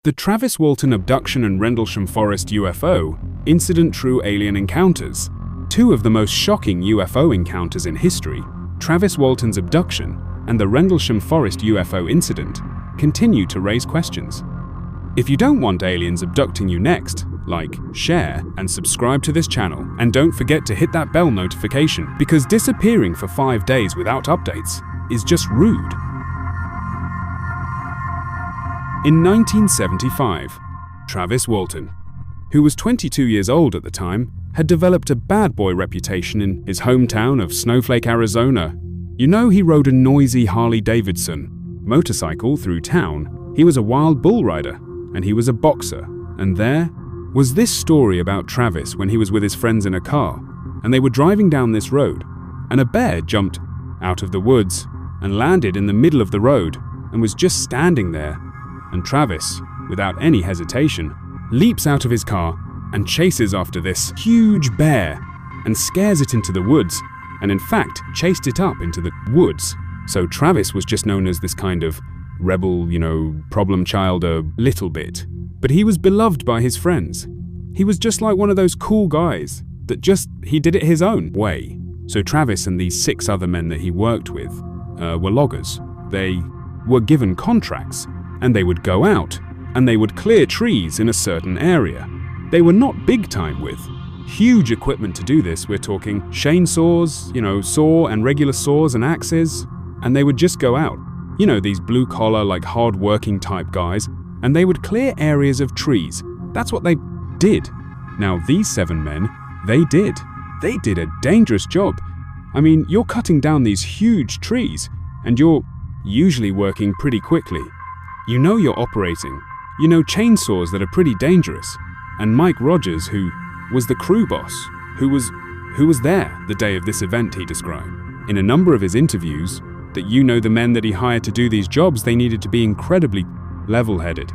The Travis Walton Abduction and Rendlesham Forest UFO incident. True alien encounters. Two of the most shocking UFO encounters in history, Travis Walton's abduction and the Rendlesham Forest UFO incident, continue to raise questions. If you don't want aliens abducting you next, like, share, and subscribe to this channel, and don't forget to hit that bell notification, because disappearing for 5 days without updates is just rude. In 1975, Travis Walton, who was 22 years old at the time, had developed a bad boy reputation in his hometown of Snowflake, Arizona. You know, he rode a noisy Harley-Davidson motorcycle through town. He was a wild bull rider, and he was a boxer. And there was this story about Travis when he was with his friends in a car, and they were driving down this road, and a bear jumped out of the woods and landed in the middle of the road and was just standing there. And Travis, without any hesitation, leaps out of his car and chases after this huge bear and scares it into the woods, and in fact chased it up into the woods. So Travis was just known as this kind of rebel, problem child a little bit. But he was beloved by his friends. He was just like one of those cool guys that he did it his own way. So Travis and these 6 other men that he worked with were loggers. They were given contracts, and they would go out and they would clear trees in a certain area. They were not big time with huge equipment to do this. We're talking chainsaws, saw and regular saws and axes, and they would just go out. These blue collar, like hard working type guys, and they would clear areas of trees. That's what they did. Now these 7 men, they did a dangerous job. I mean, you're cutting down these huge trees and you're usually working pretty quickly. You're operating, chainsaws that are pretty dangerous. And Mike Rogers, who was the crew boss, who was there the day of this event, he described in a number of his interviews that the men that he hired to do these jobs, they needed to be incredibly level-headed.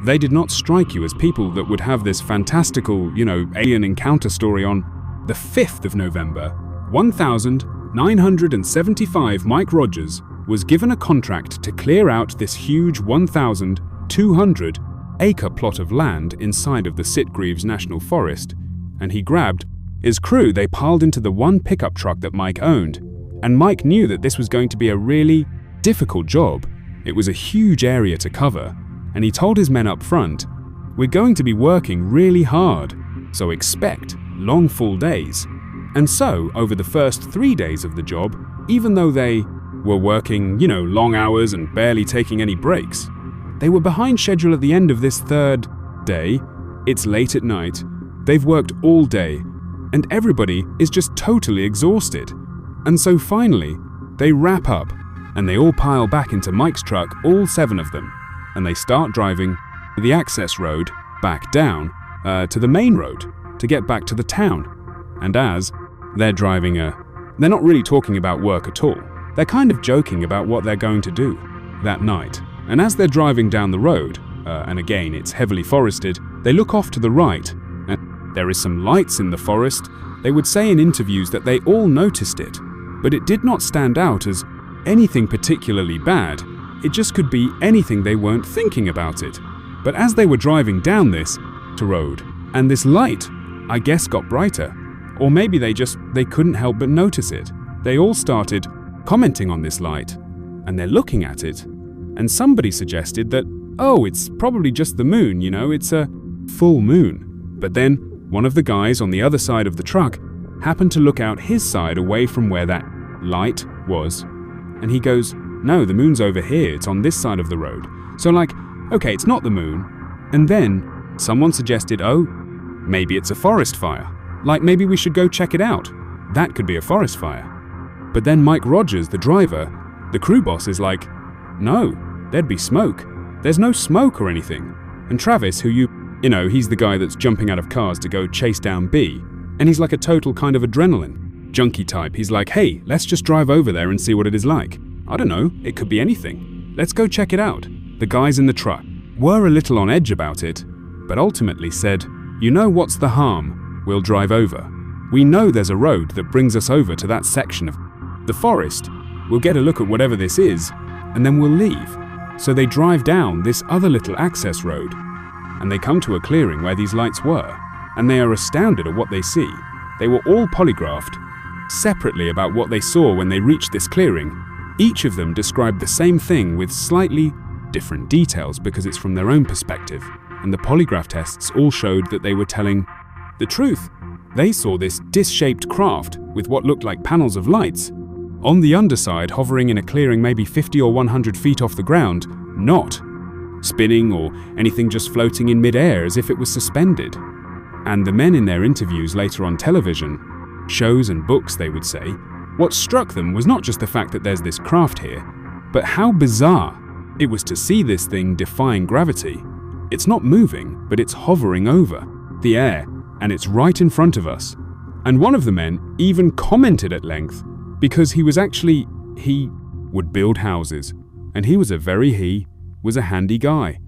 They did not strike you as people that would have this fantastical, alien encounter story on the 5th of November, 1975. Mike Rogers was given a contract to clear out this huge 1,200-acre plot of land inside of the Sitgreaves National Forest, and he grabbed his crew. They piled into the one pickup truck that Mike owned, and Mike knew that this was going to be a really difficult job. It was a huge area to cover, and he told his men up front, "We're going to be working really hard, so expect long full days." And so, over the first 3 days of the job, even though they were working, long hours and barely taking any breaks, they were behind schedule at the end of this 3rd day. It's late at night, they've worked all day, and everybody is just totally exhausted. And so finally, they wrap up, and they all pile back into Mike's truck, all 7 of them, and they start driving the access road back down to the main road to get back to the town. And as they're driving, they're not really talking about work at all. They're kind of joking about what they're going to do that night. And as they're driving down the road, and again it's heavily forested, they look off to the right, and there is some lights in the forest. They would say in interviews that they all noticed it, but it did not stand out as anything particularly bad. It just could be anything, they weren't thinking about it. But as they were driving down this road, and this light, I guess, got brighter, or maybe they couldn't help but notice it. They all started commenting on this light, and they're looking at it, and somebody suggested that, oh, it's probably just the moon, it's a full moon. But then one of the guys on the other side of the truck happened to look out his side away from where that light was, and he goes, "No, the moon's over here, it's on this side of the road." So okay, it's not the moon. And then someone suggested, oh, maybe it's a forest fire. Maybe we should go check it out. That could be a forest fire. But then Mike Rogers, the driver, the crew boss, is like, "No, there'd be smoke. There's no smoke or anything." And Travis, who he's the guy that's jumping out of cars to go chase down B, and he's like a total kind of adrenaline junkie type. He's like, "Hey, let's just drive over there and see what it is like. I don't know, it could be anything. Let's go check it out." The guys in the truck were a little on edge about it, but ultimately said, "What's the harm? We'll drive over. We know there's a road that brings us over to that section of the forest. We'll get a look at whatever this is, and then we'll leave." So they drive down this other little access road, and they come to a clearing where these lights were, and they are astounded at what they see. They were all polygraphed separately about what they saw when they reached this clearing. Each of them described the same thing with slightly different details because it's from their own perspective, and the polygraph tests all showed that they were telling the truth. They saw this disc-shaped craft with what looked like panels of lights on the underside, hovering in a clearing maybe 50 or 100 feet off the ground, not spinning or anything, just floating in mid-air as if it was suspended. And the men in their interviews later on television, shows and books, they would say, what struck them was not just the fact that there's this craft here, but how bizarre it was to see this thing defying gravity. It's not moving, but it's hovering over the air, and it's right in front of us. And one of the men even commented at length, because he would build houses, and he was a handy guy.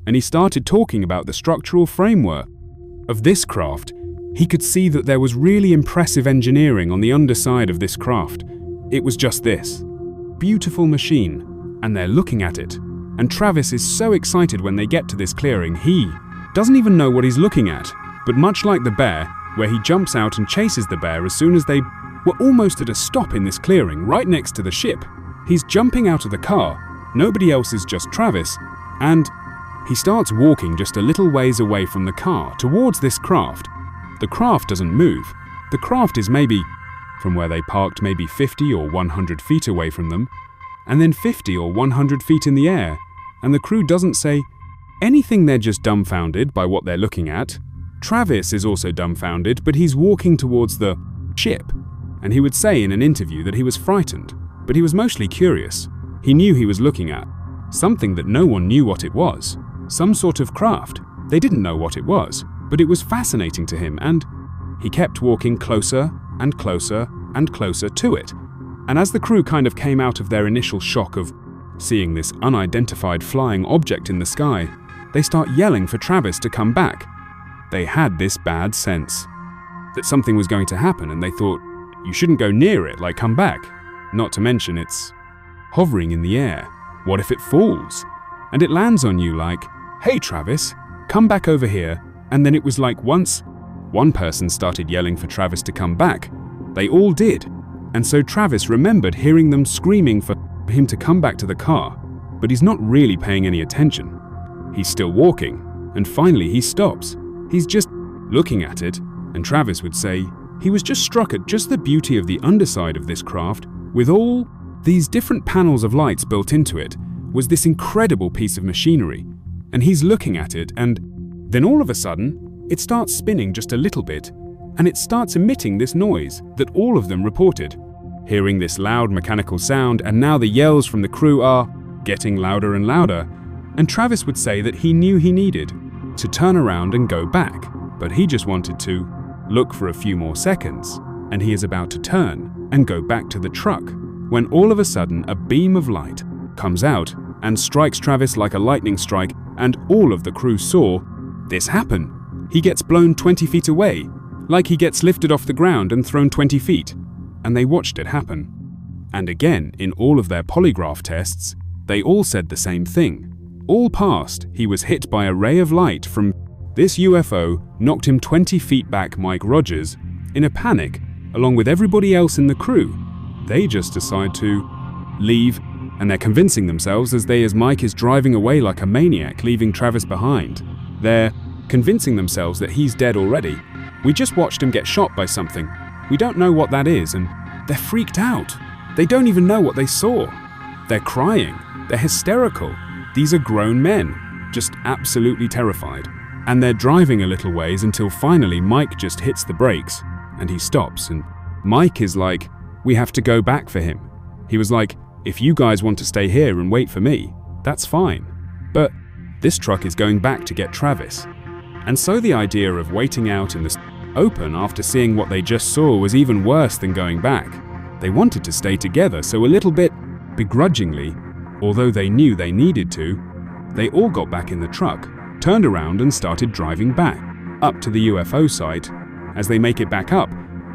And he started talking about the structural framework of this craft. He could see that there was really impressive engineering on the underside of this craft. It was just this beautiful machine, and they're looking at it. And Travis is so excited when they get to this clearing, he doesn't even know what he's looking at. But much like the bear, where he jumps out and chases the bear as soon as they were almost at a stop in this clearing right next to the ship, he's jumping out of the car. Nobody else is just Travis, and he starts walking just a little ways away from the car towards this craft. The craft doesn't move. The craft is maybe, from where they parked, maybe 50 or 100 feet away from them, and then 50 or 100 feet in the air, and the crew doesn't say anything. They're just dumbfounded by what they're looking at. Travis is also dumbfounded, but he's walking towards the ship, and he would say in an interview that he was frightened, but he was mostly curious. He knew he was looking at something that no one knew what it was, some sort of craft. They didn't know what it was, but it was fascinating to him, and he kept walking closer and closer and closer to it. And as the crew kind of came out of their initial shock of seeing this unidentified flying object in the sky, they start yelling for Travis to come back. They had this bad sense that something was going to happen, and they thought, you shouldn't go near it, like come back. Not to mention it's hovering in the air. What if it falls? And it lands on you like, hey Travis, come back over here. And then it was like once one person started yelling for Travis to come back, they all did. And so Travis remembered hearing them screaming for him to come back to the car, but he's not really paying any attention. He's still walking, and finally he stops. He's just looking at it, and Travis would say he was just struck at just the beauty of the underside of this craft, with all these different panels of lights built into it, was this incredible piece of machinery. And he's looking at it, and then all of a sudden, it starts spinning just a little bit, and it starts emitting this noise that all of them reported. Hearing this loud mechanical sound, and now the yells from the crew are getting louder and louder, and Travis would say that he knew he needed to turn around and go back, but he just wanted to look for a few more seconds, and he is about to turn and go back to the truck, when all of a sudden a beam of light comes out and strikes Travis like a lightning strike, and all of the crew saw this happen. He gets blown 20 feet away, like he gets lifted off the ground and thrown 20 feet, and they watched it happen. And again, in all of their polygraph tests, they all said the same thing. All passed. He was hit by a ray of light from this UFO, knocked him 20 feet back. Mike Rogers, in a panic, along with everybody else in the crew, they just decide to leave, and they're convincing themselves as Mike is driving away like a maniac, leaving Travis behind. They're convincing themselves that he's dead already. We just watched him get shot by something. We don't know what that is, and they're freaked out. They don't even know what they saw. They're crying. They're hysterical. These are grown men, just absolutely terrified. And they're driving a little ways until finally Mike just hits the brakes, and he stops, and Mike is like, we have to go back for him. He was like, if you guys want to stay here and wait for me, that's fine. But this truck is going back to get Travis. And so the idea of waiting out in the open after seeing what they just saw was even worse than going back. They wanted to stay together, so a little bit begrudgingly, although they knew they needed to, they all got back in the truck, turned around and started driving back, up to the UFO site. As they make it back up,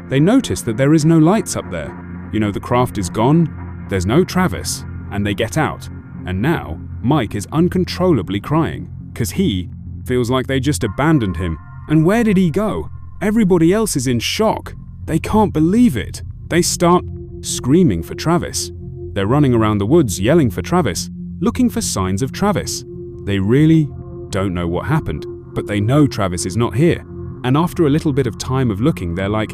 they notice that there is no lights up there. You know, the craft is gone, there's no Travis, and they get out. And now, Mike is uncontrollably crying, because he feels like they just abandoned him. And where did he go? Everybody else is in shock. They can't believe it. They start screaming for Travis. They're running around the woods yelling for Travis, looking for signs of Travis. They really don't know what happened, but they know Travis is not here. And after a little bit of time of looking, they're like,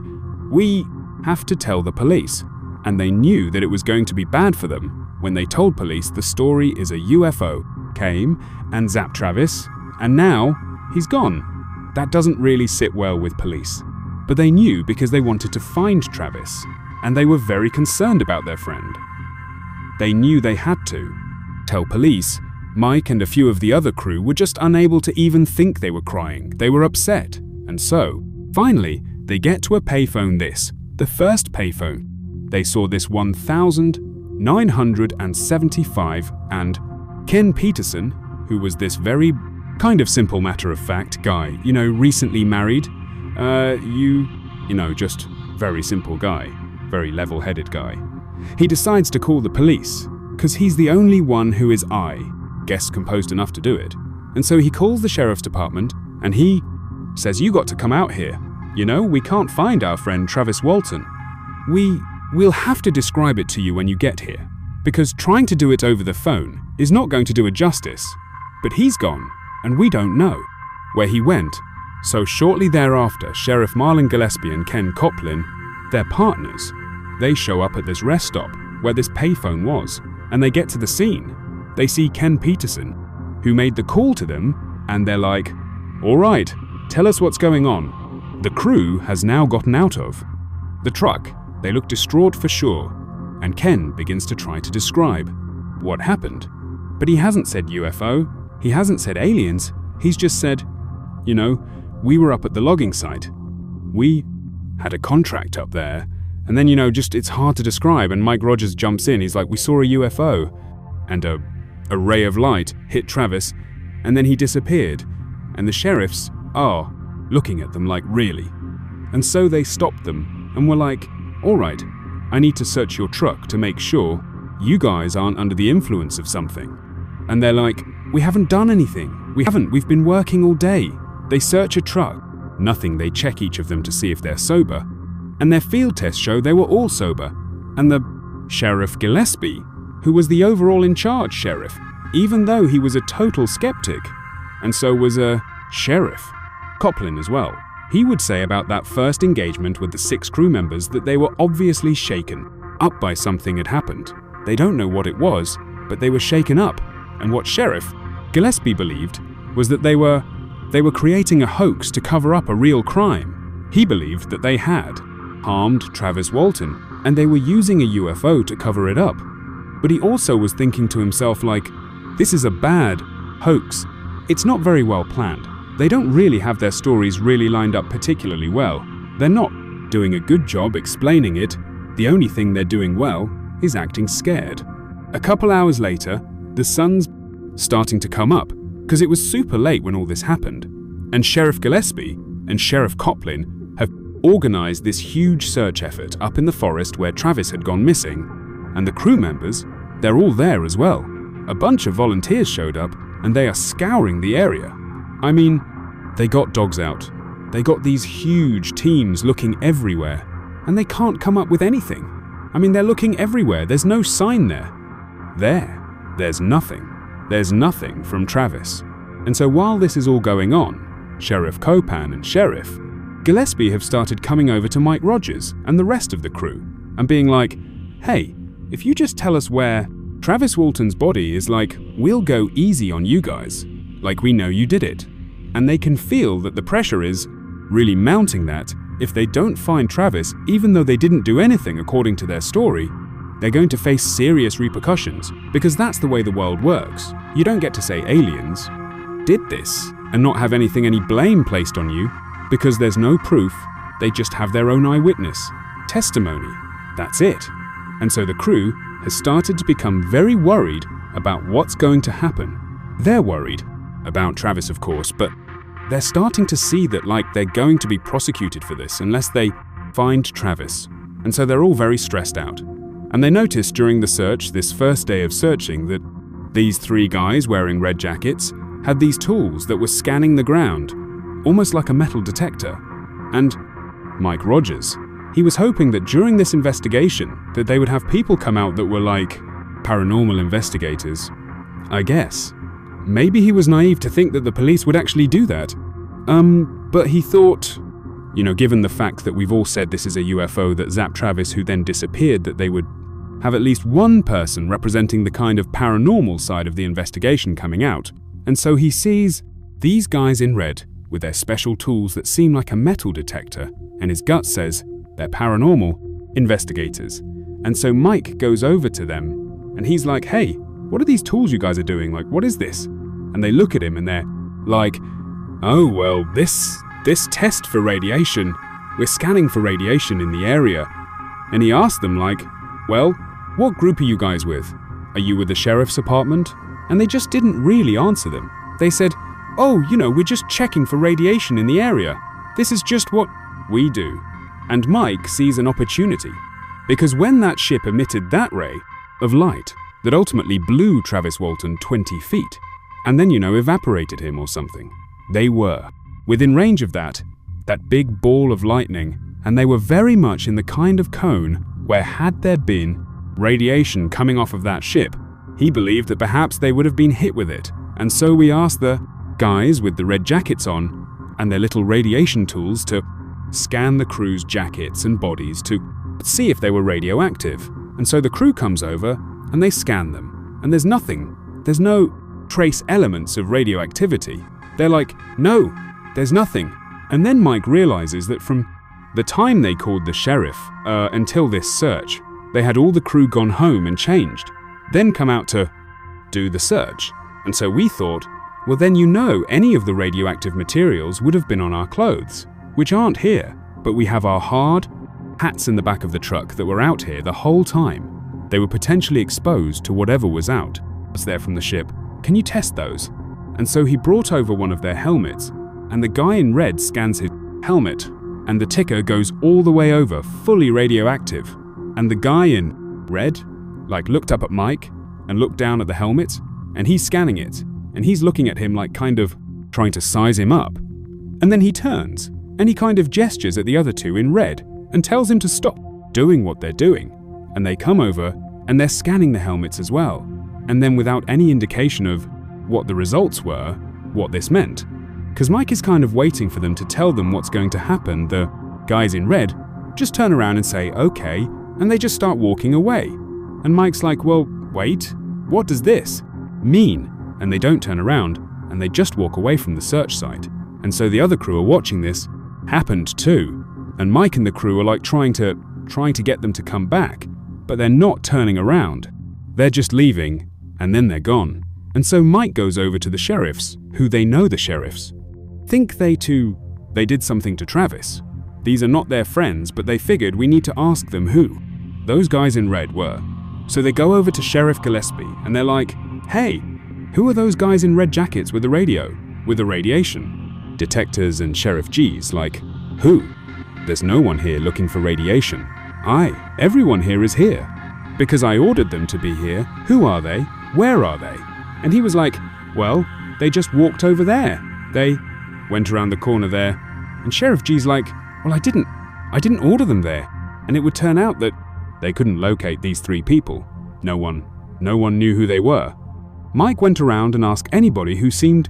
we have to tell the police. And they knew that it was going to be bad for them when they told police the story is a UFO came and zapped Travis, and now he's gone. That doesn't really sit well with police. But they knew because they wanted to find Travis, and they were very concerned about their friend. They knew they had to tell police. Mike and a few of the other crew were just unable to even think they were crying. They were upset. And so, finally, they get to a payphone the first payphone. They saw this 1975 and Ken Peterson, who was this very kind of simple matter-of-fact guy, recently married, just very simple guy, very level-headed guy. He decides to call the police, because he's the only one who is composed enough to do it. And so he calls the sheriff's department, and he says, you got to come out here. We can't find our friend Travis Walton. We'll have to describe it to you when you get here, because trying to do it over the phone is not going to do it justice. But he's gone, and we don't know where he went. So shortly thereafter, Sheriff Marlon Gillespie and Ken Coplin, their partners, they show up at this rest stop where this payphone was, and they get to the scene. They see Ken Peterson, who made the call to them, and they're like, all right, tell us what's going on. The crew has now gotten out of the truck. They look distraught for sure, and Ken begins to try to describe what happened. But he hasn't said UFO, he hasn't said aliens, he's just said, we were up at the logging site. We had a contract up there, and then, it's hard to describe, and Mike Rogers jumps in, he's like, we saw a UFO, and a ray of light hit Travis, and then he disappeared, and the sheriffs are looking at them like, really? And so they stopped them, and were like, all right, I need to search your truck to make sure you guys aren't under the influence of something. And they're like, we haven't done anything. We've been working all day. They search a truck. Nothing, they check each of them to see if they're sober. And their field tests show they were all sober. And the Sheriff Gillespie, who was the overall in charge sheriff, even though he was a total skeptic, and so was a Sheriff Coplin as well. He would say about that first engagement with the 6 crew members that they were obviously shaken up by something had happened. They don't know what it was, but they were shaken up. And what Sheriff Gillespie believed was that they were creating a hoax to cover up a real crime. He believed that they had harmed Travis Walton, and they were using a UFO to cover it up. But he also was thinking to himself like, this is a bad hoax. It's not very well planned. They don't really have their stories really lined up particularly well. They're not doing a good job explaining it. The only thing they're doing well is acting scared. A couple hours later, the sun's starting to come up, because it was super late when all this happened. And Sheriff Gillespie and Sheriff Coplin have organized this huge search effort up in the forest where Travis had gone missing. And the crew members, they're all there as well. A bunch of volunteers showed up, and they are scouring the area. I mean, they got dogs out. They got these huge teams looking everywhere, and they can't come up with anything. I mean, they're looking everywhere. There's no sign there. There's nothing. There's nothing from Travis. And so while this is all going on, Sheriff Copan and Sheriff Gillespie have started coming over to Mike Rogers and the rest of the crew and being like, hey, if you just tell us where Travis Walton's body is, like, we'll go easy on you guys. Like, we know you did it. And they can feel that the pressure is really mounting that if they don't find Travis, even though they didn't do anything according to their story, they're going to face serious repercussions, because that's the way the world works. You don't get to say aliens did this and not have any blame placed on you, because there's no proof. They just have their own eyewitness testimony. That's it. And so the crew has started to become very worried about what's going to happen. They're worried about Travis, of course, but they're starting to see that, like, they're going to be prosecuted for this unless they find Travis. And so they're all very stressed out. And they noticed during the search, this first day of searching, that These three guys wearing red jackets had these tools that were scanning the ground, almost like a metal detector. And Mike Rogers, he was hoping that during this investigation that they would have people come out that were like paranormal investigators. I guess. Maybe he was naive to think that the police would actually do that. But he thought, given the fact that we've all said this is a UFO that zapped Travis who then disappeared, that they would have at least one person representing the kind of paranormal side of the investigation coming out. And so he sees these guys in red with their special tools that seem like a metal detector, and his gut says they're paranormal investigators. And so Mike goes over to them, and he's like, hey, what are these tools you guys are doing? Like, what is this? And they look at him and they're like, oh, well, this test for radiation, we're scanning for radiation in the area. And he asked them like, well, what group are you guys with? Are you with the sheriff's department? And they just didn't really answer them. They said, oh, we're just checking for radiation in the area. This is just what we do. And Mike sees an opportunity, because when that ship emitted that ray of light that ultimately blew Travis Walton 20 feet, and then, evaporated him or something, they were within range of that big ball of lightning, and they were very much in the kind of cone where, had there been radiation coming off of that ship, he believed that perhaps they would have been hit with it. And so we asked the guys with the red jackets on and their little radiation tools to scan the crew's jackets and bodies to see if they were radioactive. And so the crew comes over and they scan them, and there's nothing. There's no trace elements of radioactivity. They're like, no, there's nothing. And then Mike realizes that from the time they called the sheriff until this search, they had all the crew gone home and changed, then come out to do the search. And so we thought, well then any of the radioactive materials would have been on our clothes, which aren't here, but we have our hard hats in the back of the truck that were out here the whole time. They were potentially exposed to whatever was out. What's there from the ship? Can you test those? And so he brought over one of their helmets, and the guy in red scans his helmet, and the ticker goes all the way over, fully radioactive. And the guy in red, looked up at Mike and looked down at the helmet, and he's scanning it, and he's looking at him kind of trying to size him up. And then he turns, and he kind of gestures at the other two in red and tells him to stop doing what they're doing. And they come over, and they're scanning the helmets as well. And then without any indication of what the results were, what this meant. Because Mike is kind of waiting for them to tell them what's going to happen. The guys in red just turn around and say, okay, and they just start walking away. And Mike's like, well, wait, what does this mean? And they don't turn around, and they just walk away from the search site. And so the other crew are watching this happened too. And Mike and the crew are trying to get them to come back, but they're not turning around. They're just leaving, and then they're gone. And so Mike goes over to the sheriffs, who they know the sheriffs. Think they did something to Travis. These are not their friends, but they figured we need to ask them who those guys in red were. So they go over to Sheriff Gillespie, and they're like, hey, who are those guys in red jackets with the radio, with the radiation detectors? And Sheriff G's like, who? There's no one here looking for radiation. Everyone here is here. Because I ordered them to be here. Who are they? Where are they? And he was like, well, they just walked over there. They went around the corner there. And Sheriff G's like, well, I didn't order them there. And it would turn out that they couldn't locate these three people. No one knew who they were. Mike went around and asked anybody who seemed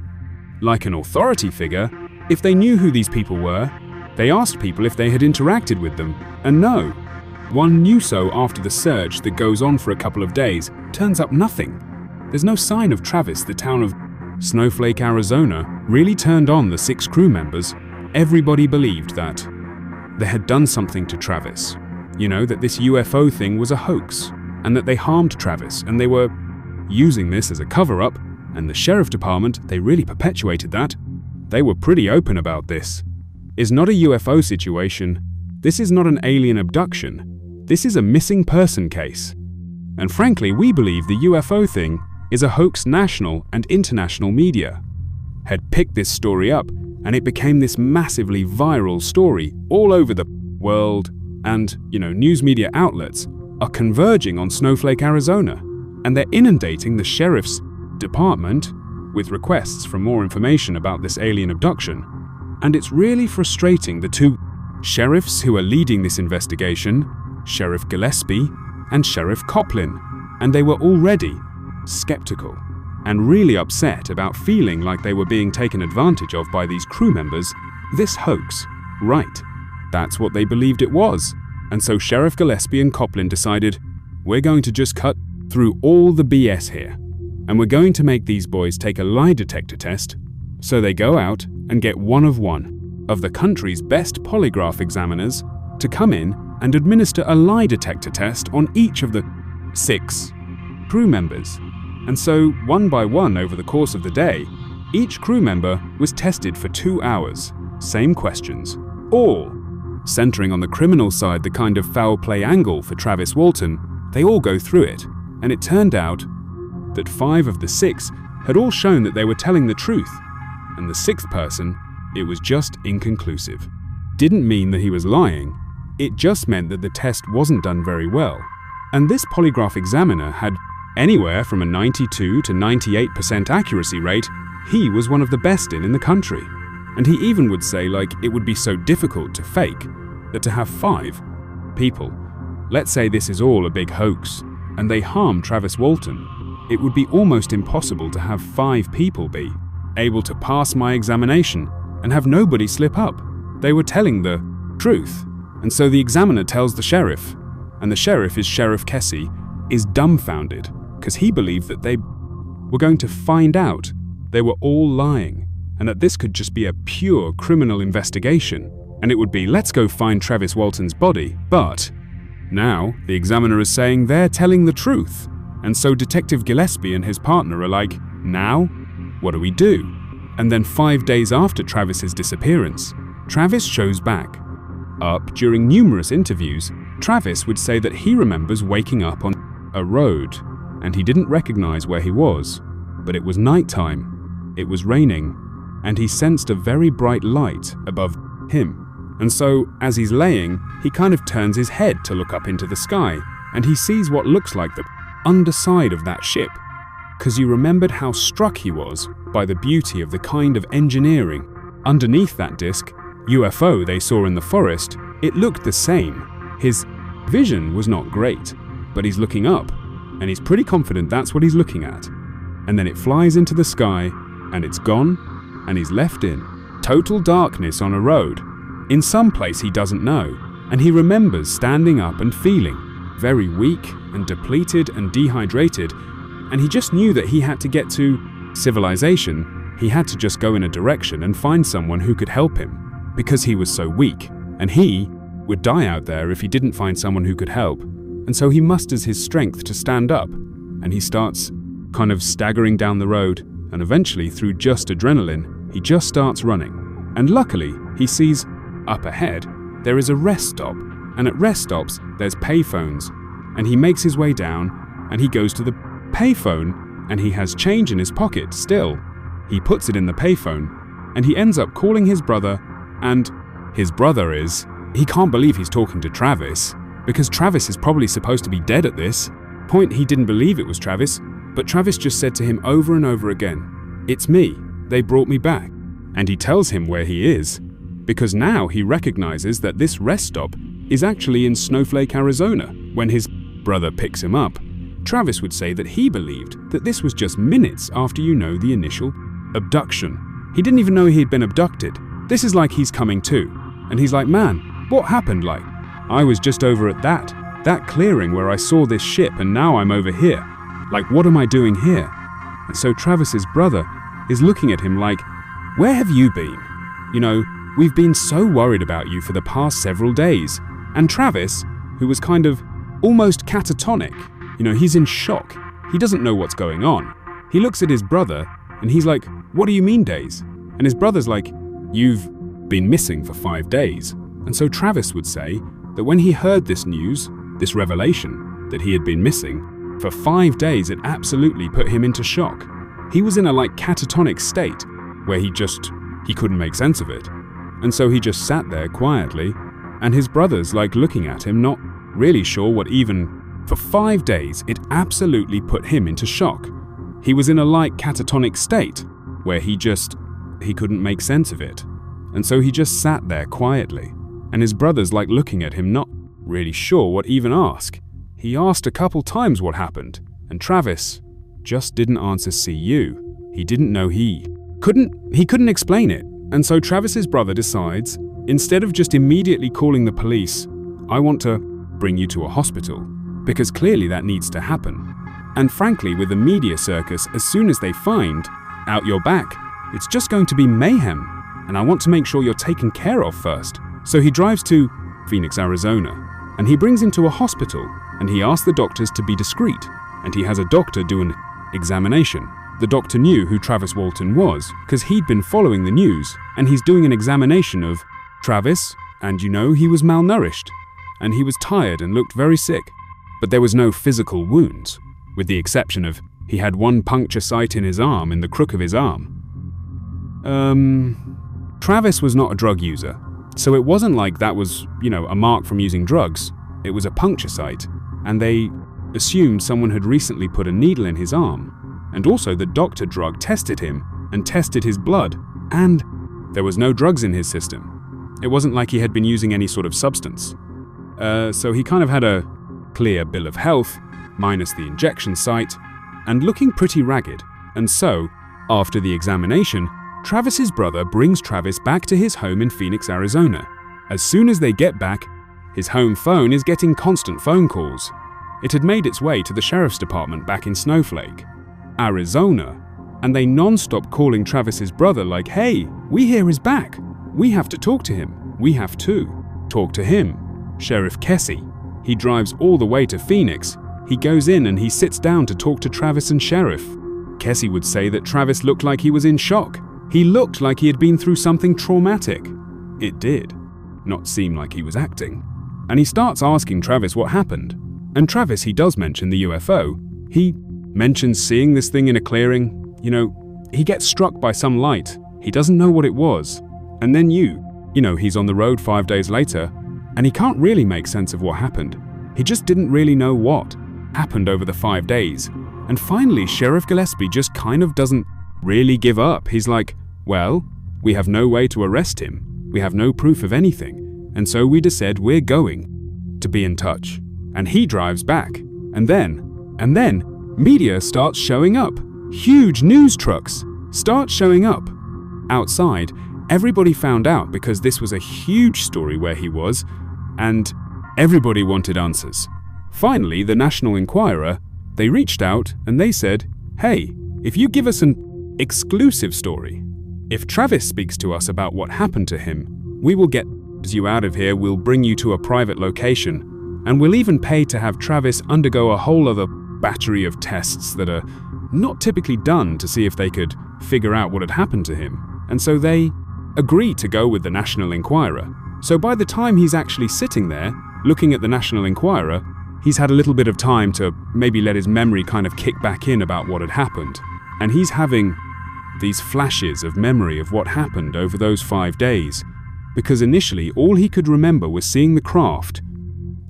like an authority figure if they knew who these people were. They asked people if they had interacted with them, and no. One knew so after the search that goes on for a couple of days. Turns up nothing. There's no sign of Travis. The town of Snowflake, Arizona, really turned on the 6 crew members. Everybody believed that they had done something to Travis. That this UFO thing was a hoax, and that they harmed Travis, and they were using this as a cover-up, and the sheriff department, they really perpetuated that. They were pretty open about this. It's not a UFO situation. This is not an alien abduction. This is a missing person case. And frankly, we believe the UFO thing is a hoax. National and international media had picked this story up, and it became this massively viral story all over the world, and, news media outlets are converging on Snowflake, Arizona, and they're inundating the sheriff's department with requests for more information about this alien abduction. And it's really frustrating the two sheriffs who are leading this investigation, Sheriff Gillespie and Sheriff Coplin, and they were already skeptical and really upset about feeling like they were being taken advantage of by these crew members. This hoax, right? That's what they believed it was. And so Sheriff Gillespie and Coplin decided, we're going to just cut through all the BS here, and we're going to make these boys take a lie detector test. So they go out and get one of the country's best polygraph examiners to come in and administer a lie detector test on each of the 6 crew members. And so, one by one over the course of the day, each crew member was tested for 2 hours. Same questions, all centering on the criminal side, the kind of foul play angle for Travis Walton. They all go through it, and it turned out that 5 of the 6 had all shown that they were telling the truth, and the 6th person, it was just inconclusive. Didn't mean that he was lying, it just meant that the test wasn't done very well. And this polygraph examiner had anywhere from a 92 to 98% accuracy rate. He was one of the best in the country. And he even would say, like, it would be so difficult to fake that to have 5 people, let's say this is all a big hoax, and they harm Travis Walton, it would be almost impossible to have 5 people be able to pass my examination and have nobody slip up. They were telling the truth. And so the examiner tells the sheriff, and the sheriff is Sheriff Kessie, is dumbfounded because he believed that they were going to find out they were all lying, and that this could just be a pure criminal investigation, and it would be, let's go find Travis Walton's body. But now the examiner is saying they're telling the truth, and so Detective Gillespie and his partner are like, now what do we do? And then 5 days after Travis's disappearance, Travis shows back up. During numerous interviews, Travis would say that he remembers waking up on a road and he didn't recognize where he was, but it was nighttime, it was raining, and he sensed a very bright light above him. And so, as he's laying, he kind of turns his head to look up into the sky, and he sees what looks like the underside of that ship, because you remembered how struck he was by the beauty of the kind of engineering underneath that disc UFO they saw in the forest. It looked the same. His vision was not great, but he's looking up, and he's pretty confident that's what he's looking at. And then it flies into the sky, and it's gone, and he's left in total darkness on a road, in some place he doesn't know, and he remembers standing up and feeling very weak and depleted and dehydrated, and he just knew that he had to get to civilization. He had to just go in a direction and find someone who could help him, because he was so weak, and he would die out there if he didn't find someone who could help. And so he musters his strength to stand up, and he starts kind of staggering down the road, and eventually, through just adrenaline, he just starts running. And luckily, he sees up ahead there is a rest stop, and at rest stops there's payphones, and he makes his way down, and he goes to the payphone, and he has change in his pocket still. He puts it in the payphone, and he ends up calling his brother, and his brother he can't believe he's talking to Travis, because Travis is probably supposed to be dead at this point. He didn't believe it was Travis, but Travis just said to him over and over again, "It's me, they brought me back." And he tells him where he is, because now he recognizes that this rest stop is actually in Snowflake, Arizona. When his brother picks him up, Travis would say that he believed that this was just minutes after the initial abduction. He didn't even know he'd been abducted. This is like he's coming to, and he's like, man, what happened? Like, I was just over at that clearing where I saw this ship, and now I'm over here. Like, what am I doing here? And so Travis's brother is looking at him like, where have you been? We've been so worried about you for the past several days. And Travis, who was kind of almost catatonic, he's in shock. He doesn't know what's going on. He looks at his brother and he's like, what do you mean days? And his brother's like, you've been missing for 5 days. And so Travis would say that when he heard this news, this revelation, that he had been missing for 5 days, it absolutely put him into shock. He was in a catatonic state where he couldn't make sense of it. And so he just sat there quietly, and his brother's looking at him, not really sure what even. For 5 days, it absolutely put him into shock. He was in a light catatonic state where he couldn't make sense of it. And so he just sat there quietly. And his brother's like looking at him, not really sure what even ask. He asked a couple times what happened, and Travis just didn't answer CU. He didn't know he couldn't explain it. And so Travis's brother decides, instead of just immediately calling the police, I want to bring you to a hospital, because clearly that needs to happen. And frankly, with the media circus, as soon as they find out your back, it's just going to be mayhem, and I want to make sure you're taken care of first. So he drives to Phoenix, Arizona, and he brings him to a hospital, and he asks the doctors to be discreet, and he has a doctor do an examination. The doctor knew who Travis Walton was, because he'd been following the news, and he's doing an examination of Travis, and he was malnourished, and he was tired and looked very sick, but there was no physical wounds, with the exception of he had one puncture site in his arm, in the crook of his arm. Travis was not a drug user, so it wasn't like that was, a mark from using drugs. It was a puncture site, and they assumed someone had recently put a needle in his arm. And also the doctor drug tested him and tested his blood, and there was no drugs in his system. It wasn't like he had been using any sort of substance. So he kind of had a clear bill of health, minus the injection site, and looking pretty ragged. And so, after the examination, Travis's brother brings Travis back to his home in Phoenix, Arizona. As soon as they get back, his home phone is getting constant phone calls. It had made its way to the sheriff's department back in Snowflake, Arizona, and they non-stop calling Travis's brother like, hey, we hear he's back. We have to talk to him. We have to talk to him. Sheriff Kessie. He drives all the way to Phoenix. He goes in and he sits down to talk to Travis and Sheriff. Kessie would say that Travis looked like he was in shock. He looked like he had been through something traumatic. It did not seem like he was acting. And he starts asking Travis what happened. And Travis, he does mention the UFO. He mentions seeing this thing in a clearing. He gets struck by some light. He doesn't know what it was. And then he's on the road 5 days later, and he can't really make sense of what happened. He just didn't really know what happened over the 5 days. And finally, Sheriff Gillespie just kind of doesn't really give up. He's like, well, we have no way to arrest him. We have no proof of anything. And so we just said we're going to be in touch. And he drives back. And then, media starts showing up. Huge news trucks start showing up. Outside, everybody found out because this was a huge story where he was, and everybody wanted answers. Finally, the National Enquirer, they reached out and they said, hey, if you give us an exclusive story, if Travis speaks to us about what happened to him, we will get you out of here, we'll bring you to a private location, and we'll even pay to have Travis undergo a whole other battery of tests that are not typically done to see if they could figure out what had happened to him. And so they agreed to go with the National Enquirer. So by the time he's actually sitting there, looking at the National Enquirer, he's had a little bit of time to maybe let his memory kind of kick back in about what had happened. And he's having these flashes of memory of what happened over those 5 days, because initially all he could remember was seeing the craft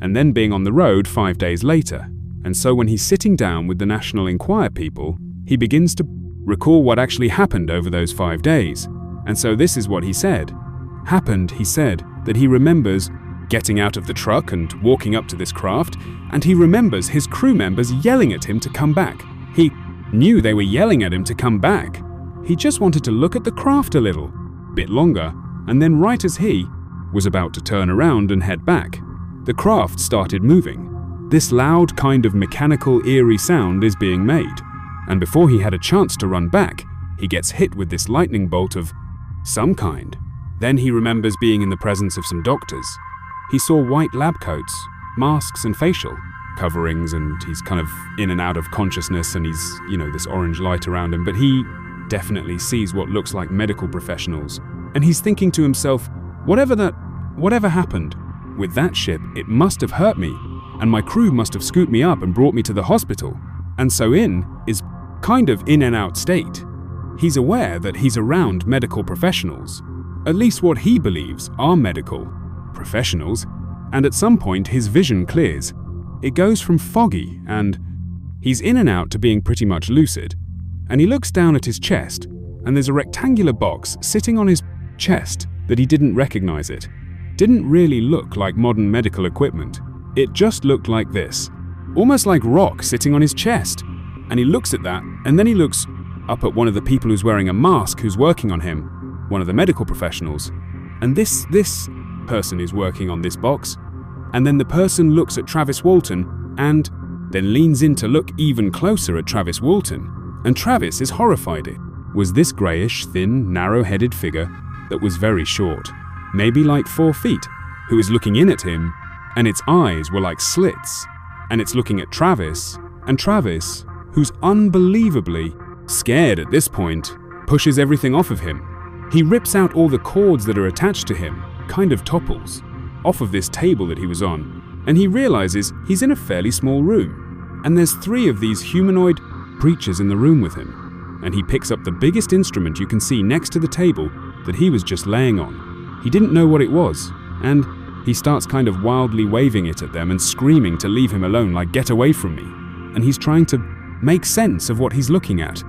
and then being on the road 5 days later. And so when he's sitting down with the National Enquirer people, he begins to recall what actually happened over those 5 days. And so this is what he said. He said that he remembers getting out of the truck and walking up to this craft, and he remembers his crew members yelling at him to come back. He knew they were yelling at him to come back. He just wanted to look at the craft a little bit longer, and then right as he was about to turn around and head back, the craft started moving. This loud kind of mechanical, eerie sound is being made, and before he had a chance to run back, he gets hit with this lightning bolt of some kind. Then he remembers being in the presence of some doctors. He saw white lab coats, masks and facial coverings, and he's kind of in and out of consciousness, and he's, this orange light around him, but he definitely sees what looks like medical professionals. And he's thinking to himself, whatever happened with that ship, it must have hurt me, and my crew must have scooped me up and brought me to the hospital. And so is kind of in and out state. He's aware that he's around medical professionals, at least what he believes are medical professionals, and at some point his vision clears. It goes from foggy and he's in and out to being pretty much lucid, and he looks down at his chest, and there's a rectangular box sitting on his chest that he didn't recognize it. Didn't really look like modern medical equipment. It just looked like this. Almost like rock sitting on his chest. And he looks at that, and then he looks up at one of the people who's wearing a mask who's working on him, one of the medical professionals. And this person is working on this box. And then the person looks at Travis Walton and then leans in to look even closer at Travis Walton. And Travis is horrified. It was this grayish, thin, narrow-headed figure that was very short, maybe like 4 feet, who is looking in at him, and its eyes were like slits. And it's looking at Travis, and Travis, who's unbelievably scared at this point, pushes everything off of him. He rips out all the cords that are attached to him, kind of topples, off of this table that he was on, and he realizes he's in a fairly small room, and there's 3 of these humanoid creatures in the room with him, and he picks up the biggest instrument you can see next to the table that he was just laying on. He didn't know what it was, and he starts kind of wildly waving it at them and screaming to leave him alone, like, "Get away from me." And he's trying to make sense of what he's looking at.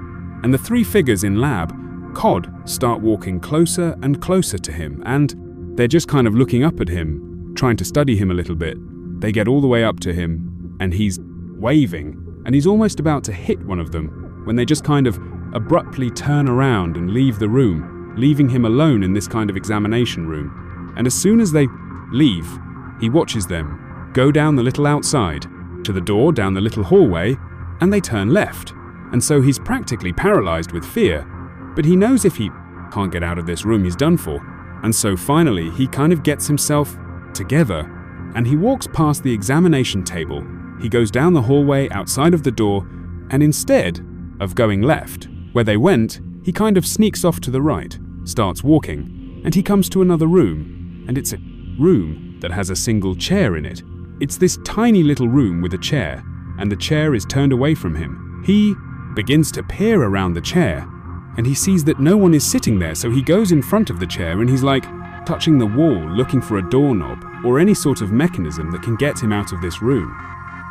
And the 3 figures in lab, COD, start walking closer and closer to him, and they're just kind of looking up at him, trying to study him a little bit. They get all the way up to him, and he's waving, and he's almost about to hit one of them, when they just kind of abruptly turn around and leave the room, leaving him alone in this kind of examination room. And as soon as they leave, he watches them go down the little outside, to the door down the little hallway, and they turn left. And so he's practically paralyzed with fear, but he knows if he can't get out of this room, he's done for. And so finally, he kind of gets himself together, and he walks past the examination table. He goes down the hallway outside of the door, and instead of going left, where they went, he kind of sneaks off to the right, starts walking, and he comes to another room, and it's a room that has a single chair in it. It's this tiny little room with a chair, and the chair is turned away from him. He begins to peer around the chair, and he sees that no one is sitting there, so he goes in front of the chair and he's like touching the wall, looking for a doorknob or any sort of mechanism that can get him out of this room.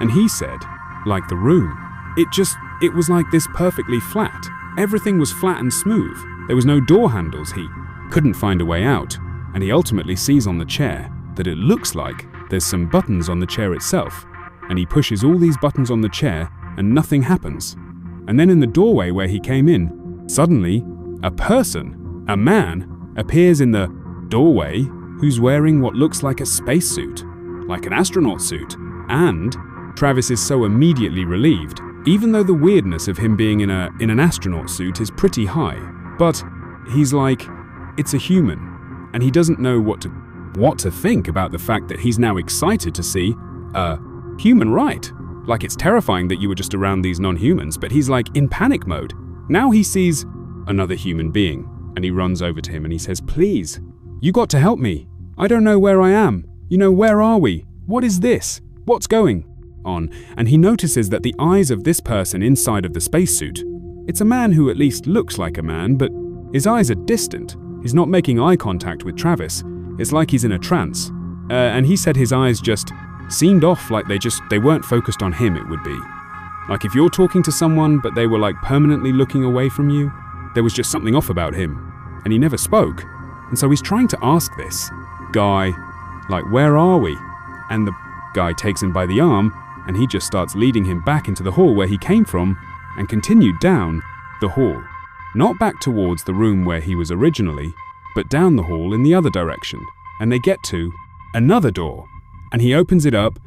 And he said, like the room, it was like this perfectly flat. Everything was flat and smooth. There was no door handles. He couldn't find a way out. And he ultimately sees on the chair that it looks like there's some buttons on the chair itself. And he pushes all these buttons on the chair and nothing happens. And then in the doorway where he came in, suddenly a man, appears in the doorway who's wearing what looks like a spacesuit, like an astronaut suit. And Travis is so immediately relieved, even though the weirdness of him being in an astronaut suit is pretty high. But he's like, it's a human. And he doesn't know what to think about the fact that he's now excited to see a human, right? Like, it's terrifying that you were just around these non-humans, but he's like in panic mode. Now he sees another human being, and he runs over to him and he says, "Please, you got to help me. I don't know where I am. Where are we? What is this? What's going on?" And he notices that the eyes of this person inside of the spacesuit, it's a man who at least looks like a man, but his eyes are distant. He's not making eye contact with Travis. It's like he's in a trance. And he said his eyes just seemed off, like they weren't focused on him, it would be. Like if you're talking to someone, but they were like permanently looking away from you, there was just something off about him. And he never spoke. And so he's trying to ask this guy, like, "Where are we?" And the guy takes him by the arm, and he just starts leading him back into the hall where he came from, and continued down the hall. Not back towards the room where he was originally, but down the hall in the other direction. And they get to another door, and he opens it up,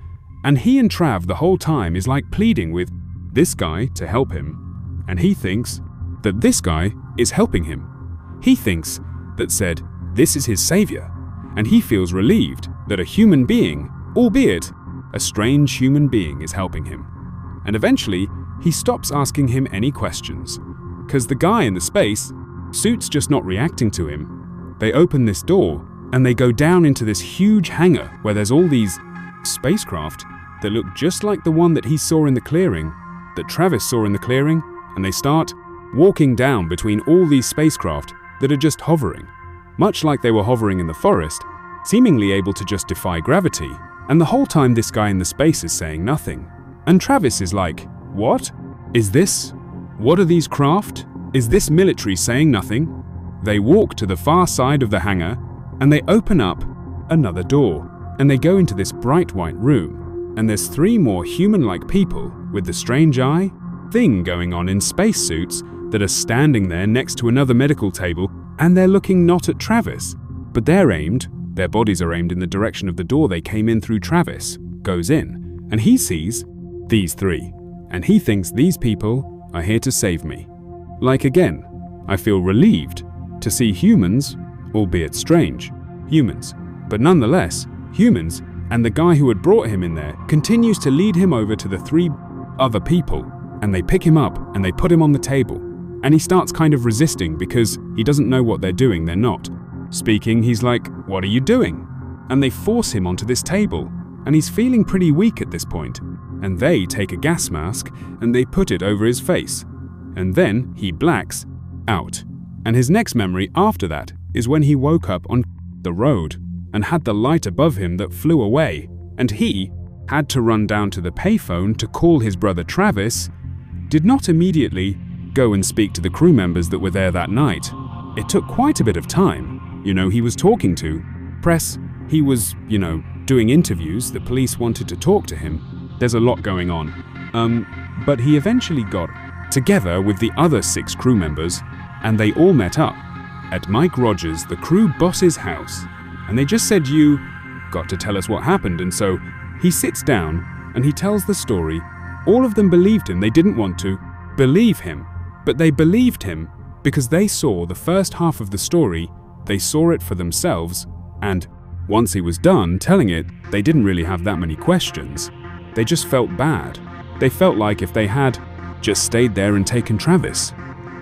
and he and Trav the whole time is like pleading with this guy to help him. And he thinks that this guy is helping him. He thinks that said, this is his savior, and he feels relieved that a human being, albeit a strange human being, is helping him. And eventually, he stops asking him any questions, because the guy in the space suit's just not reacting to him. They open this door, and they go down into this huge hangar where there's all these spacecraft that look just like the one that he saw in the clearing, that Travis saw in the clearing, and they start walking down between all these spacecraft that are just hovering, much like they were hovering in the forest, seemingly able to just defy gravity. And the whole time this guy in the space is saying nothing. And Travis is like, "What? Is this What are these craft? Is this military saying nothing? They walk to the far side of the hangar and they open up another door and they go into this bright white room, and there's 3 more human-like people with the strange eye thing going on in spacesuits that are standing there next to another medical table, and they're looking not at Travis, but their bodies are aimed in the direction of the door they came in through. Travis goes in and he sees these 3, and he thinks these people are here to save me. Like again, I feel relieved to see humans, albeit strange humans, but nonetheless humans, and the guy who had brought him in there continues to lead him over to the 3 other people, and they pick him up and they put him on the table, and he starts kind of resisting because he doesn't know what they're doing. They're not speaking. He's like, "What are you doing?" And they force him onto this table, and he's feeling pretty weak at this point, and they take a gas mask and they put it over his face, and then he blacks out. And his next memory after that is when he woke up on the road and had the light above him that flew away, and he had to run down to the payphone to call his brother Travis. Did not immediately go and speak to the crew members that were there that night. It took quite a bit of time. He was talking to press, he was, doing interviews, the police wanted to talk to him. There's a lot going on. But he eventually got together with the other 6 crew members, and they all met up at Mike Rogers, the crew boss's house, and they just said, "You got to tell us what happened." And so he sits down and he tells the story. All of them believed him. They didn't want to believe him, but they believed him because they saw the first half of the story. They saw it for themselves, and once he was done telling it, they didn't really have that many questions. They just felt bad. They felt like if they had just stayed there and taken Travis,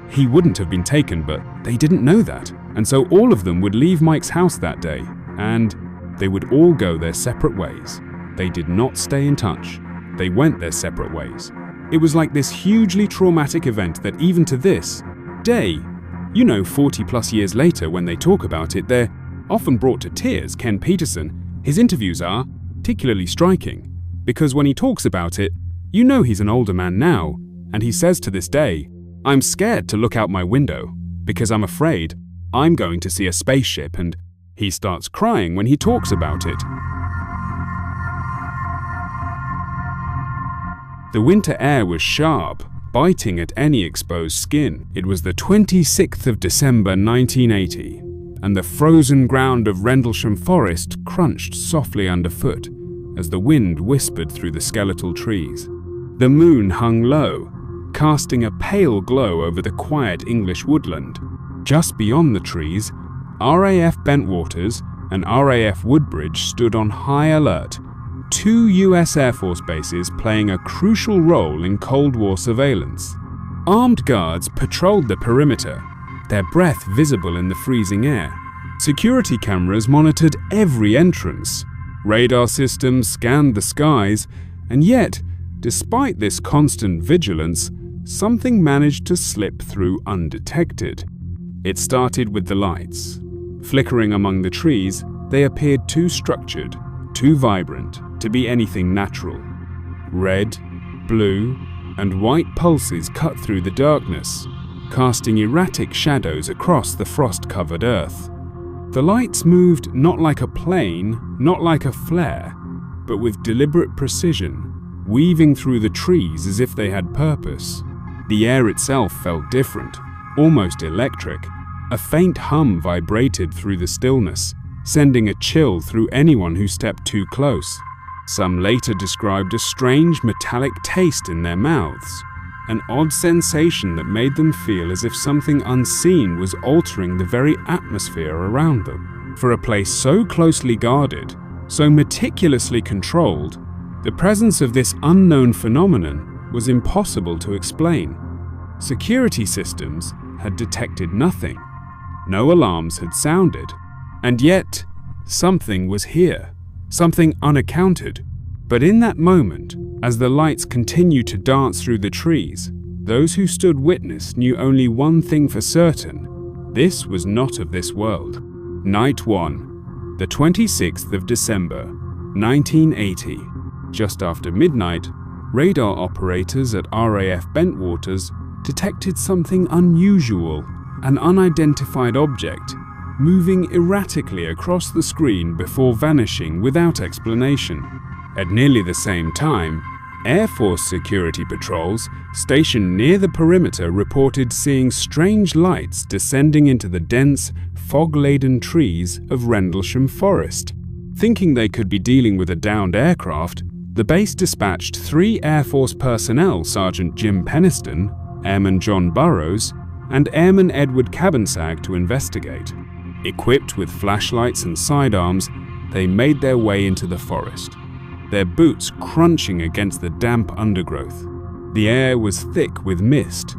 he wouldn't have been taken, but they didn't know that. And so all of them would leave Mike's house that day, and they would all go their separate ways. They did not stay in touch. They went their separate ways. It was like this hugely traumatic event that even to this day, 40 plus years later, when they talk about it, they're often brought to tears. Ken Peterson, his interviews are particularly striking because when he talks about it, he's an older man now, and he says to this day, "I'm scared to look out my window because I'm afraid I'm going to see a spaceship," and he starts crying when he talks about it. The winter air was sharp, biting at any exposed skin. It was the 26th of December 1980, and the frozen ground of Rendlesham Forest crunched softly underfoot as the wind whispered through the skeletal trees. The moon hung low, casting a pale glow over the quiet English woodland. Just beyond the trees, RAF Bentwaters and RAF Woodbridge stood on high alert, 2 US Air Force bases playing a crucial role in Cold War surveillance. Armed guards patrolled the perimeter, their breath visible in the freezing air. Security cameras monitored every entrance. Radar systems scanned the skies, and yet, despite this constant vigilance, something managed to slip through undetected. It started with the lights. Flickering among the trees, they appeared too structured, too vibrant to be anything natural. Red, blue, and white pulses cut through the darkness, casting erratic shadows across the frost-covered earth. The lights moved not like a plane, not like a flare, but with deliberate precision, weaving through the trees as if they had purpose. The air itself felt different, almost electric. A faint hum vibrated through the stillness, sending a chill through anyone who stepped too close. Some later described a strange metallic taste in their mouths, an odd sensation that made them feel as if something unseen was altering the very atmosphere around them. For a place so closely guarded, so meticulously controlled, the presence of this unknown phenomenon was impossible to explain. Security systems had detected nothing. No alarms had sounded. And yet, something was here, something unaccounted. But in that moment, as the lights continued to dance through the trees, those who stood witness knew only one thing for certain: this was not of this world. Night 1, the 26th of December, 1980. Just after midnight, radar operators at RAF Bentwaters detected something unusual, an unidentified object, moving erratically across the screen before vanishing without explanation. At nearly the same time, Air Force security patrols stationed near the perimeter reported seeing strange lights descending into the dense, fog-laden trees of Rendlesham Forest. Thinking they could be dealing with a downed aircraft, the base dispatched 3 Air Force personnel, Sergeant Jim Peniston, Airman John Burrows, and Airman Edward Cabansag, to investigate. Equipped with flashlights and sidearms, they made their way into the forest, their boots crunching against the damp undergrowth. The air was thick with mist,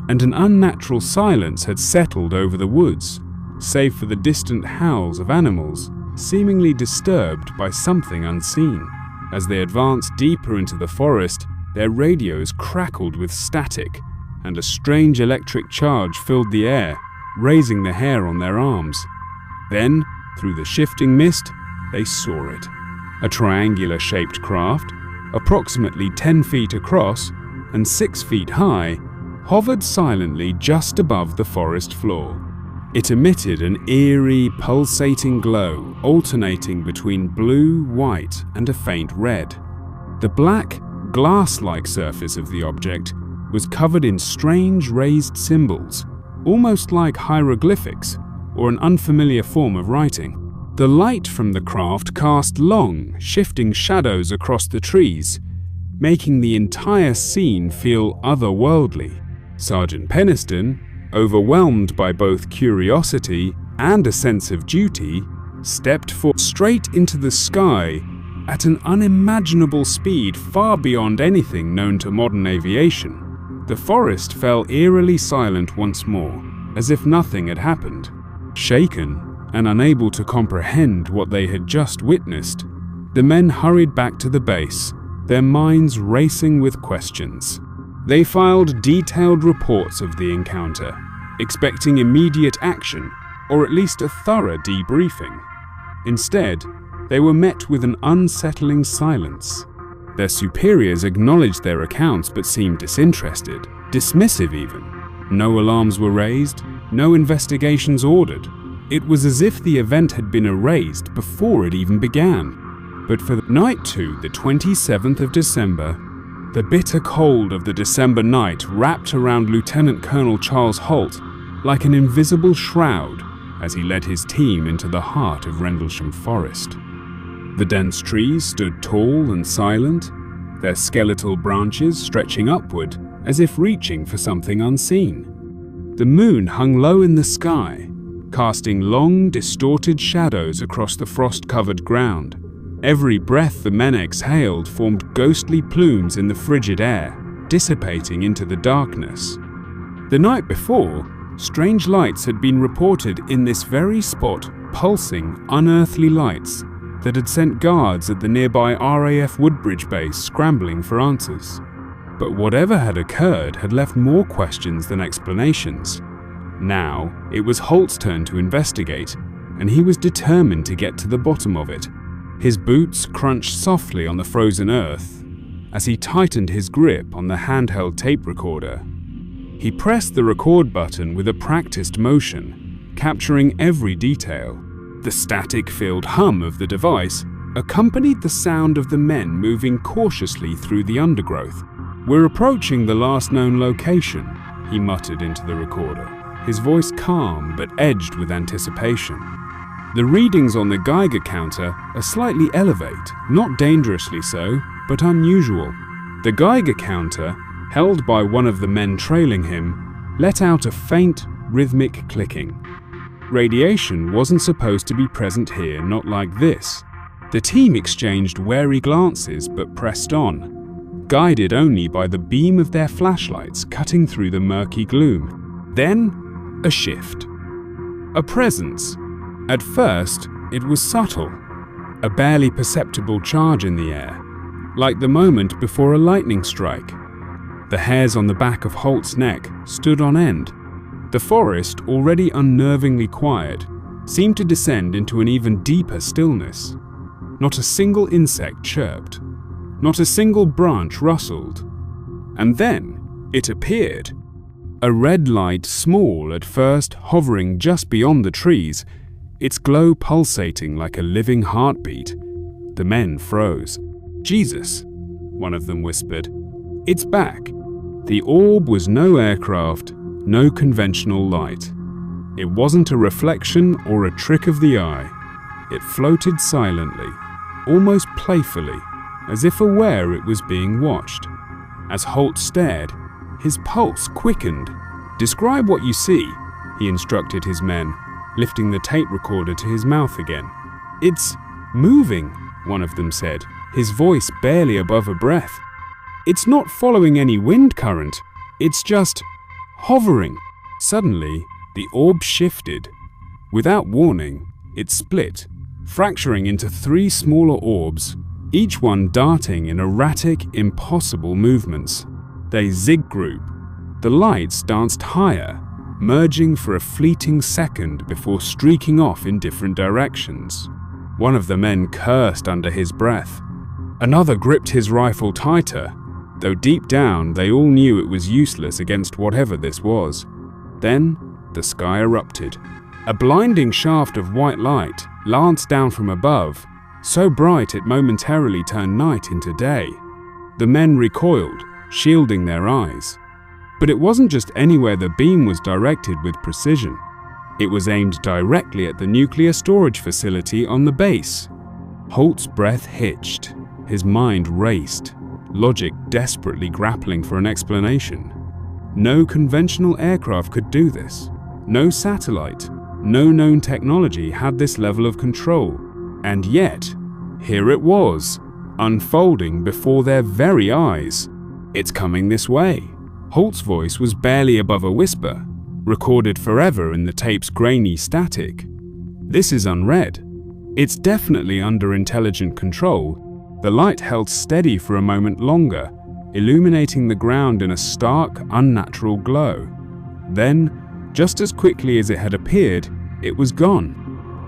and an unnatural silence had settled over the woods, save for the distant howls of animals, seemingly disturbed by something unseen. As they advanced deeper into the forest, their radios crackled with static, and a strange electric charge filled the air, raising the hair on their arms. Then, through the shifting mist, they saw it. A triangular-shaped craft, approximately 10 feet across and 6 feet high, hovered silently just above the forest floor. It emitted an eerie, pulsating glow, alternating between blue, white, and a faint red. The black, glass-like surface of the object was covered in strange raised symbols, almost like hieroglyphics or an unfamiliar form of writing. The light from the craft cast long, shifting shadows across the trees, making the entire scene feel otherworldly. Sergeant Peniston, overwhelmed by both curiosity and a sense of duty, stepped straight into the sky at an unimaginable speed far beyond anything known to modern aviation. The forest fell eerily silent once more, as if nothing had happened. Shaken and unable to comprehend what they had just witnessed, the men hurried back to the base, their minds racing with questions. They filed detailed reports of the encounter, expecting immediate action, or at least a thorough debriefing. Instead, they were met with an unsettling silence. Their superiors acknowledged their accounts but seemed disinterested, dismissive even. No alarms were raised, no investigations ordered. It was as if the event had been erased before it even began. But for night 2, the 27th of December, the bitter cold of the December night wrapped around Lieutenant Colonel Charles Holt like an invisible shroud as he led his team into the heart of Rendlesham Forest. The dense trees stood tall and silent, their skeletal branches stretching upward as if reaching for something unseen. The moon hung low in the sky, casting long, distorted shadows across the frost-covered ground. Every breath the men exhaled formed ghostly plumes in the frigid air, dissipating into the darkness. The night before, strange lights had been reported in this very spot, pulsing, unearthly lights that had sent guards at the nearby RAF Woodbridge base scrambling for answers. But whatever had occurred had left more questions than explanations. Now, it was Holt's turn to investigate, and he was determined to get to the bottom of it. His boots crunched softly on the frozen earth as he tightened his grip on the handheld tape recorder. He pressed the record button with a practiced motion, capturing every detail. The static-filled hum of the device accompanied the sound of the men moving cautiously through the undergrowth. "We're approaching the last known location," he muttered into the recorder, his voice calm but edged with anticipation. The readings on the Geiger counter are slightly elevate, not dangerously so, but unusual. The Geiger counter, held by one of the men trailing him, let out a faint, rhythmic clicking. Radiation wasn't supposed to be present here, not like this. The team exchanged wary glances but pressed on, guided only by the beam of their flashlights cutting through the murky gloom. Then, a shift. A presence. At first, it was subtle, a barely perceptible charge in the air, like the moment before a lightning strike. The hairs on the back of Holt's neck stood on end. The forest, already unnervingly quiet, seemed to descend into an even deeper stillness. Not a single insect chirped. Not a single branch rustled. And then, it appeared. A red light, small at first, hovering just beyond the trees, its glow pulsating like a living heartbeat. The men froze. "Jesus," one of them whispered. "It's back." The orb was no aircraft, no conventional light. It wasn't a reflection or a trick of the eye. It floated silently, almost playfully, as if aware it was being watched. As Holt stared, his pulse quickened. "Describe what you see," he instructed his men, lifting the tape recorder to his mouth again. "It's moving," one of them said, his voice barely above a breath. "It's not following any wind current. It's just hovering." Suddenly, the orb shifted. Without warning, it split, fracturing into 3 smaller orbs, each one darting in erratic, impossible movements. They zig-grouped. The lights danced higher, merging for a fleeting second before streaking off in different directions. One of the men cursed under his breath. Another gripped his rifle tighter, though deep down they all knew it was useless against whatever this was. Then, the sky erupted. A blinding shaft of white light lanced down from above, so bright it momentarily turned night into day. The men recoiled, shielding their eyes. But it wasn't just anywhere the beam was directed with precision. It was aimed directly at the nuclear storage facility on the base. Holt's breath hitched. His mind raced, logic desperately grappling for an explanation. No conventional aircraft could do this. No satellite, no known technology had this level of control. And yet, here it was, unfolding before their very eyes. "It's coming this way." Holt's voice was barely above a whisper, recorded forever in the tape's grainy static. "This is unread. It's definitely under intelligent control." The light held steady for a moment longer, illuminating the ground in a stark, unnatural glow. Then, just as quickly as it had appeared, it was gone.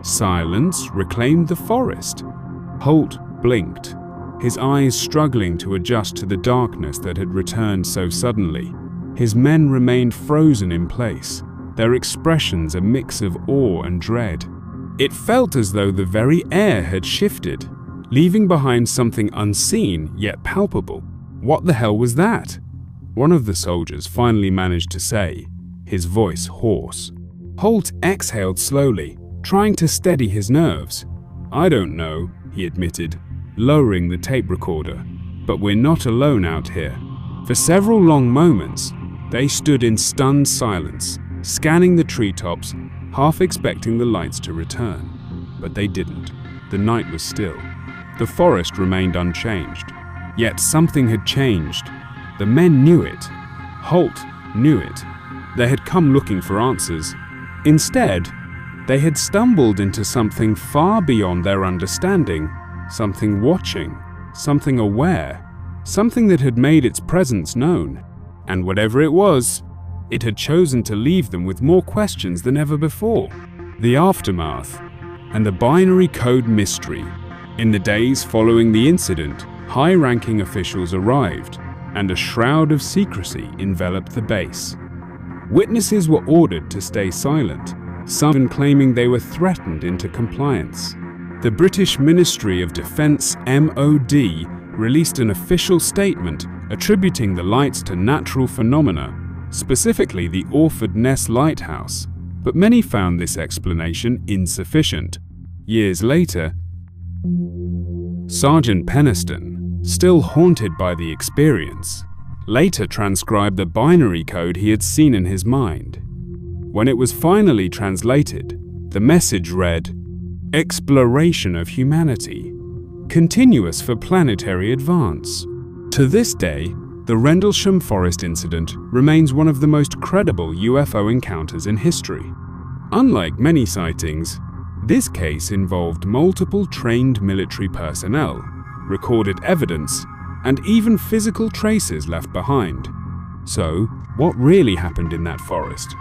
Silence reclaimed the forest. Holt blinked, his eyes struggling to adjust to the darkness that had returned so suddenly. His men remained frozen in place, their expressions a mix of awe and dread. It felt as though the very air had shifted, leaving behind something unseen yet palpable. "What the hell was that?" one of the soldiers finally managed to say, his voice hoarse. Holt exhaled slowly, trying to steady his nerves. "I don't know," he admitted, lowering the tape recorder, "but we're not alone out here." For several long moments, they stood in stunned silence, scanning the treetops, half expecting the lights to return. But they didn't. The night was still. The forest remained unchanged. Yet something had changed. The men knew it. Holt knew it. They had come looking for answers. Instead, they had stumbled into something far beyond their understanding, something watching, something aware, something that had made its presence known. And whatever it was, it had chosen to leave them with more questions than ever before. The aftermath and the binary code mystery. In the days following the incident, high-ranking officials arrived, and a shroud of secrecy enveloped the base. Witnesses were ordered to stay silent, some claiming they were threatened into compliance. The British Ministry of Defence (MOD) released an official statement attributing the lights to natural phenomena, specifically the Orford Ness Lighthouse, but many found this explanation insufficient. Years later, Sergeant Penniston, still haunted by the experience, later transcribed the binary code he had seen in his mind. When it was finally translated, the message read, "Exploration of humanity, continuous for planetary advance." To this day, the Rendlesham Forest incident remains one of the most credible UFO encounters in history. Unlike many sightings, this case involved multiple trained military personnel, recorded evidence, and even physical traces left behind. So, what really happened in that forest?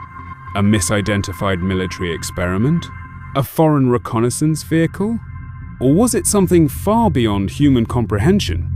A misidentified military experiment? A foreign reconnaissance vehicle? Or was it something far beyond human comprehension?